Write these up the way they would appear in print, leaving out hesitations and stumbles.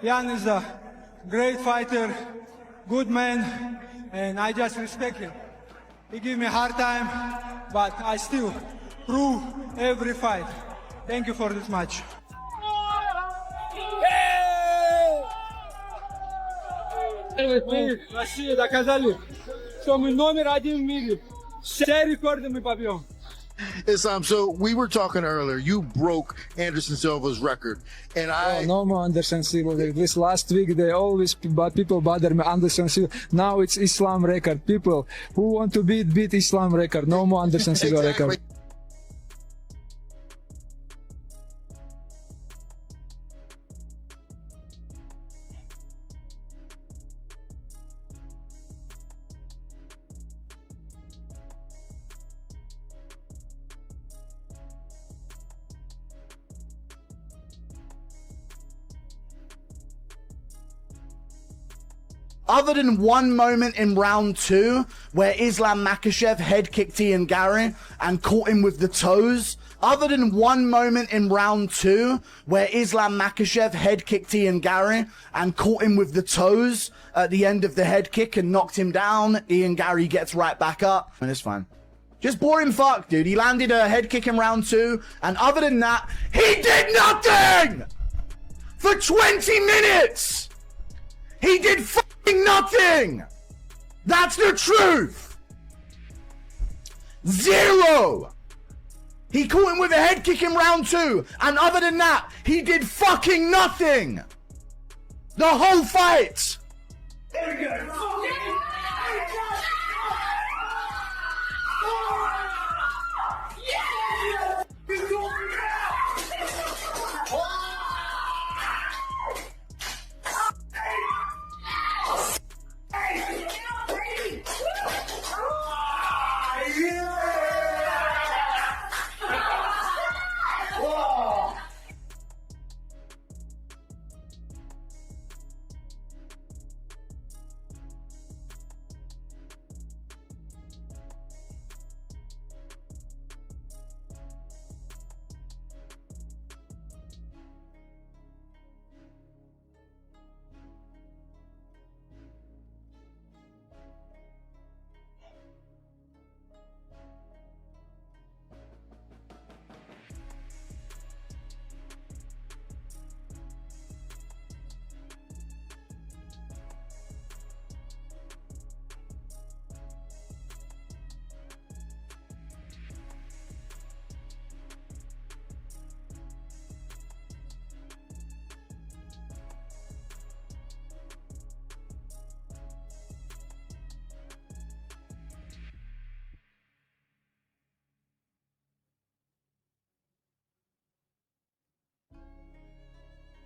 Jan is a great fighter, good man, and I just respect him. He give me a hard time, but I still prove every fight. Thank you for this match. Мы, Россия, доказали, что мы номер один в мире. Все рекорды мы побьем. Islam, so we were talking earlier, you broke Anderson Silva's record, and no more Anderson Silva. This last week, they always people bother me, Anderson Silva. Now it's Islam record. People who want to beat Islam record. No more Anderson Silva Exactly. record. Other than one moment in round 2 where Islam Makhachev head kicked Ian Garry and caught him with the toes, other than one moment in round 2 where Islam Makhachev head kicked Ian Garry and caught him with the toes at the end of the head kick and knocked him down, Ian Garry gets right back up, and it's fine. Just boring fuck, dude. He landed a head kick in round 2, and other than that, he did nothing! For 20 minutes! He did fucking nothing! That's the truth! Zero! He caught him with a head kick in round 2, and other than that, he did fucking nothing! The whole fight!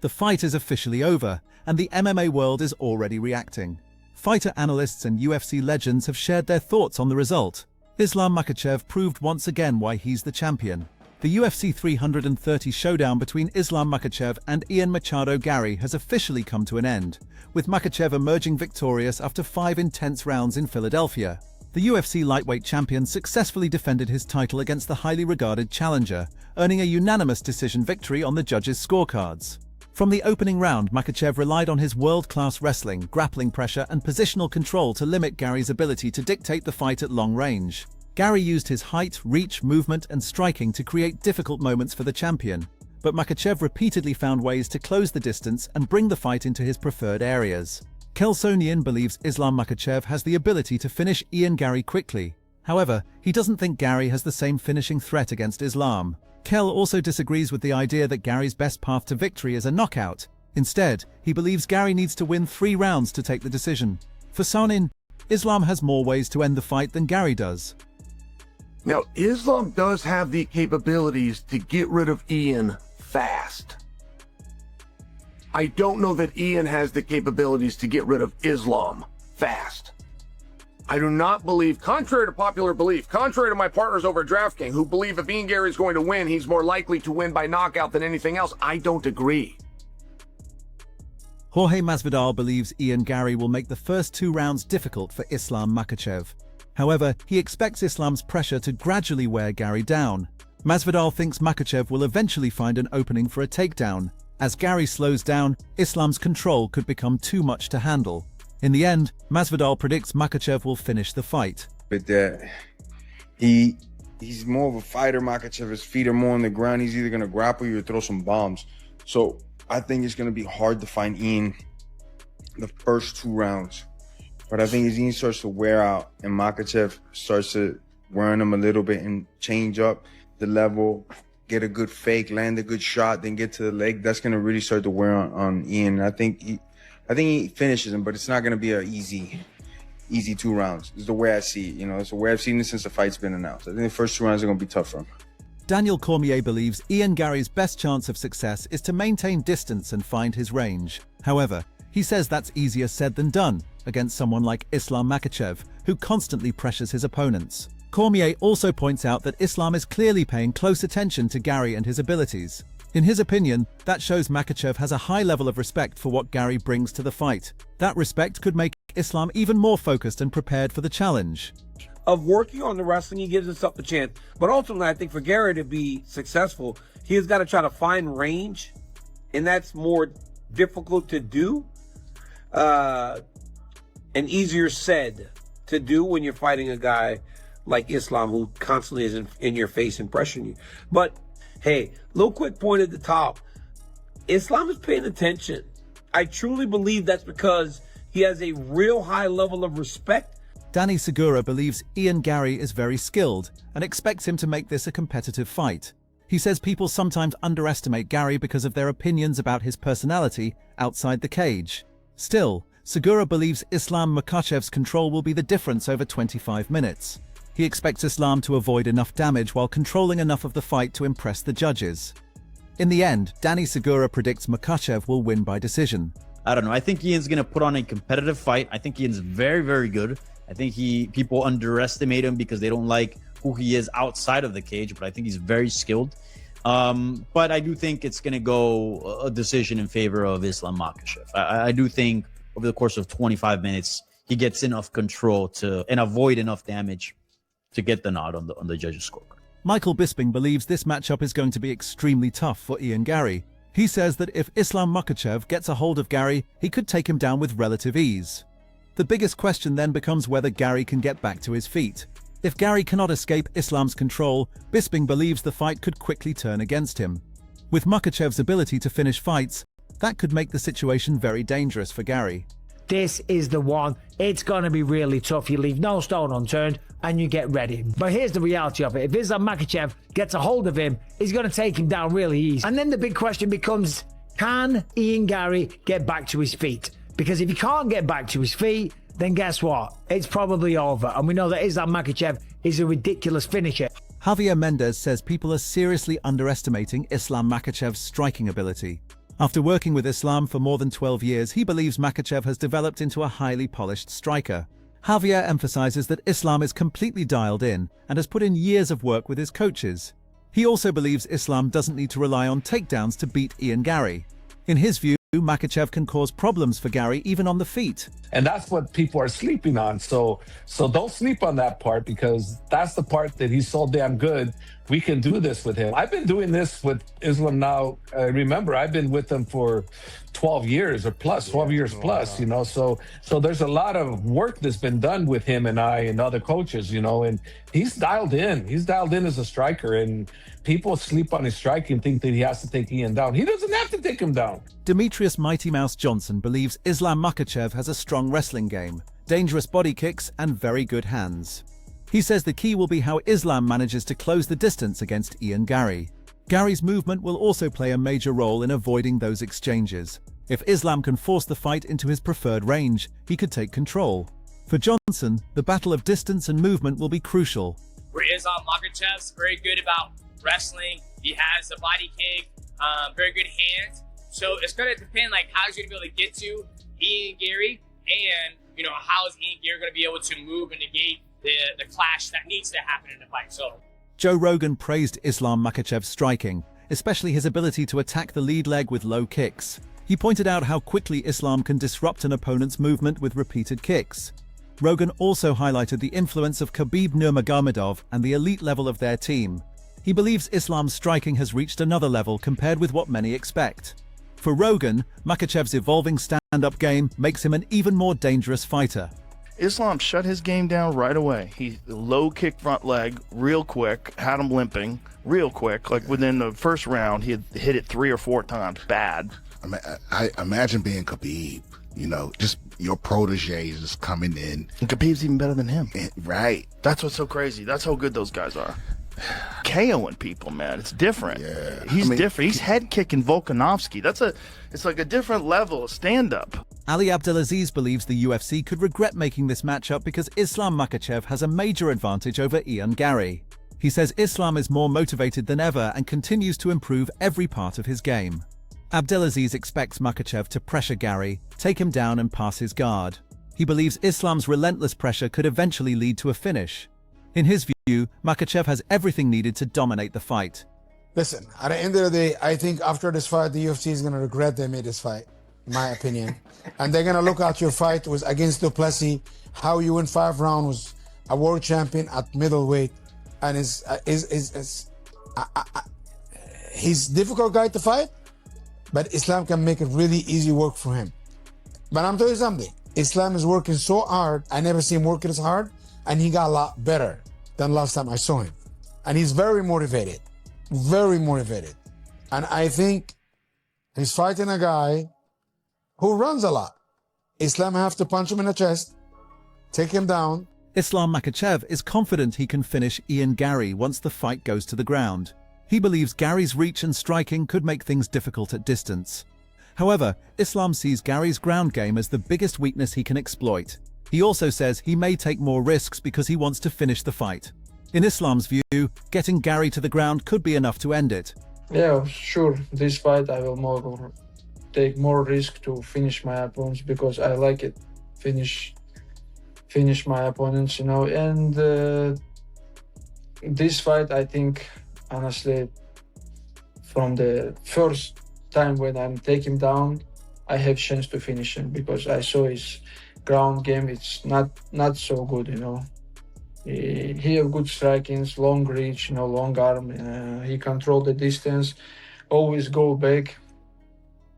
The fight is officially over, and the MMA world is already reacting. Fighter analysts and UFC legends have shared their thoughts on the result. Islam Makhachev proved once again why he's the champion. The UFC 330 showdown between Islam Makhachev and Ian Machado Garry has officially come to an end, with Makhachev emerging victorious after 5 intense rounds in Philadelphia. The UFC lightweight champion successfully defended his title against the highly regarded challenger, earning a unanimous decision victory on the judges' scorecards. From the opening round, Makhachev relied on his world-class wrestling, grappling pressure and positional control to limit Garry's ability to dictate the fight at long range. Garry used his height, reach, movement and striking to create difficult moments for the champion, but Makhachev repeatedly found ways to close the distance and bring the fight into his preferred areas. Kelsonian believes Islam Makhachev has the ability to finish Ian Garry quickly. However, he doesn't think Garry has the same finishing threat against Islam. Kel also disagrees with the idea that Garry's best path to victory is a knockout. Instead, he believes Garry needs to win 3 rounds to take the decision. For Sonin, Islam has more ways to end the fight than Garry does. Now, Islam does have the capabilities to get rid of Ian fast. I don't know that Ian has the capabilities to get rid of Islam fast. I do not believe, contrary to popular belief, contrary to my partners over at DraftKings who believe if Ian Garry is going to win, he's more likely to win by knockout than anything else, I don't agree. Jorge Masvidal believes Ian Garry will make the first 2 rounds difficult for Islam Makhachev. However, he expects Islam's pressure to gradually wear Garry down. Masvidal thinks Makhachev will eventually find an opening for a takedown, As Garry slows down, Islam's control could become too much to handle. In the end, Masvidal predicts Makhachev will finish the fight. But that he's more of a fighter. Makhachev, his feet are more on the ground. He's either gonna grapple you or throw some bombs. So I think it's gonna be hard to find Ian the first 2 rounds. But I think as Ian starts to wear out and Makhachev starts to wearing him a little bit and change up the level, get a good fake, land a good shot, then get to the leg, that's gonna really start to wear on Ian. I think he finishes him, but it's not gonna be an easy 2 rounds. It's the way I see it. You know, it's the way I've seen it since the fight's been announced. I think the first 2 rounds are gonna be tough for him. Daniel Cormier believes Ian Garry's best chance of success is to maintain distance and find his range. However, he says that's easier said than done against someone like Islam Makhachev, who constantly pressures his opponents. Cormier also points out that Islam is clearly paying close attention to Garry and his abilities. In his opinion, that shows Makhachev has a high level of respect for what Garry brings to the fight. That respect could make Islam even more focused and prepared for the challenge. Of working on the wrestling, he gives himself a chance. But ultimately, I think for Garry to be successful, he has got to try to find range, and that's more difficult to do and easier said to do when you're fighting a guy like Islam, who constantly is in your face and pressuring you. But hey, little quick point at the top. Islam is paying attention. I truly believe that's because he has a real high level of respect. Danny Segura believes Ian Garry is very skilled and expects him to make this a competitive fight. He says people sometimes underestimate Garry because of their opinions about his personality outside the cage. Still, Segura believes Islam Makhachev's control will be the difference over 25 minutes. He expects Islam to avoid enough damage while controlling enough of the fight to impress the judges. In the end, Danny Segura predicts Makhachev will win by decision. I don't know. I think Ian's going to put on a competitive fight. I think Ian's very, very good. I think people underestimate him because they don't like who he is outside of the cage, but I think he's very skilled. But I do think it's going to go a decision in favor of Islam Makhachev. I do think over the course of 25 minutes, he gets enough control and avoid enough damage to get the nod on the judges' scorecard. Michael Bisping believes this matchup is going to be extremely tough for Ian Garry. He says that if Islam Makhachev gets a hold of Garry, he could take him down with relative ease. The biggest question then becomes whether Garry can get back to his feet. If Garry cannot escape Islam's control, Bisping believes the fight could quickly turn against him. With Makhachev's ability to finish fights, that could make the situation very dangerous for Garry. This is the one. It's going to be really tough. You leave no stone unturned and you get ready. But here's the reality of it. If Islam Makhachev gets a hold of him, he's going to take him down really easy. And then the big question becomes, can Ian Garry get back to his feet? Because if he can't get back to his feet, then guess what? It's probably over. And we know that Islam Makhachev is a ridiculous finisher. Javier Mendez says people are seriously underestimating Islam Makhachev's striking ability. After working with Islam for more than 12 years, he believes Makhachev has developed into a highly polished striker. Javier emphasizes that Islam is completely dialed in and has put in years of work with his coaches. He also believes Islam doesn't need to rely on takedowns to beat Ian Garry. In his view, Makhachev can cause problems for Garry even on the feet. And that's what people are sleeping on. So don't sleep on that part, because that's the part that he's so damn good. We can do this with him. I've been doing this with Islam now. Remember, I've been with him for 12 years or plus, 12 years plus, you know. So there's a lot of work that's been done with him and I and other coaches, you know, and he's dialed in. He's dialed in as a striker, and people sleep on his striking, think that he has to take Ian down. He doesn't have to take him down. Demetrius Mighty Mouse Johnson believes Islam Makhachev has a strong wrestling game, dangerous body kicks, and very good hands. He says the key will be how Islam manages to close the distance against Ian Garry. Garry's movement will also play a major role in avoiding those exchanges. If Islam can force the fight into his preferred range, he could take control. For Johnson, the battle of distance and movement will be crucial. Where Islam Makhachev's very good about wrestling, he has a body kick, very good hands. So it's going to depend like how he's going to be able to get to Ian Garry, and you know, how is Ian Garry going to be able to move and negate the clash that needs to happen in the fight. So Joe Rogan praised Islam Makhachev's striking, especially his ability to attack the lead leg with low kicks. He pointed out how quickly Islam can disrupt an opponent's movement with repeated kicks. Rogan also highlighted the influence of Khabib Nurmagomedov and the elite level of their team. He believes Islam's striking has reached another level compared with what many expect. For Rogan, Makhachev's evolving stand-up game makes him an even more dangerous fighter. Islam shut his game down right away. He low kick front leg real quick, had him limping real quick. Like within the first round, he had hit it 3 or 4 times. Bad. I imagine being Khabib, you know, just your protege just coming in. And Khabib's even better than him. Right. That's what's so crazy. That's how good those guys are. KOing people, man. It's different. Yeah. He's different. He's head kicking Volkanovski. It's like a different level of stand-up. Ali Abdelaziz believes the UFC could regret making this matchup because Islam Makhachev has a major advantage over Ian Garry. He says Islam is more motivated than ever and continues to improve every part of his game. Abdelaziz expects Makhachev to pressure Garry, take him down and pass his guard. He believes Islam's relentless pressure could eventually lead to a finish. In his view, Makhachev has everything needed to dominate the fight. Listen, at the end of the day, I think after this fight, the UFC is going to regret they made this fight, in my opinion. And they're going to look at your fight was against Duplessis, how you win 5 rounds, was a world champion at middleweight, and he's a difficult guy to fight, but Islam can make it really easy work for him. But I'm telling you something, Islam is working so hard, I never seen him working as hard, and he got a lot better than last time I saw him. And he's very motivated. Very motivated. And I think he's fighting a guy who runs a lot. Islam have to punch him in the chest, take him down. Islam Makhachev is confident he can finish Ian Garry once the fight goes to the ground. He believes Garry's reach and striking could make things difficult at distance. However, Islam sees Garry's ground game as the biggest weakness he can exploit. He also says he may take more risks because he wants to finish the fight. In Islam's view, getting Garry to the ground could be enough to end it. Yeah, sure. This fight I will take more risk to finish my opponents because I like it. Finish my opponents, you know. And this fight, I think, honestly, from the first time when I'm taking him down, I have chance to finish him because I saw his ground game. It's not so good, you know. He have good strikings, long reach, you know, long arm. He control the distance, always go back.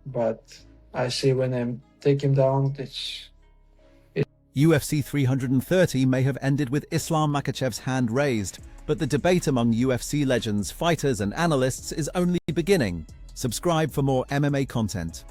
But I see when I take him down, UFC 330 may have ended with Islam Makhachev's hand raised, but the debate among UFC legends, fighters and analysts is only beginning. Subscribe for more MMA content.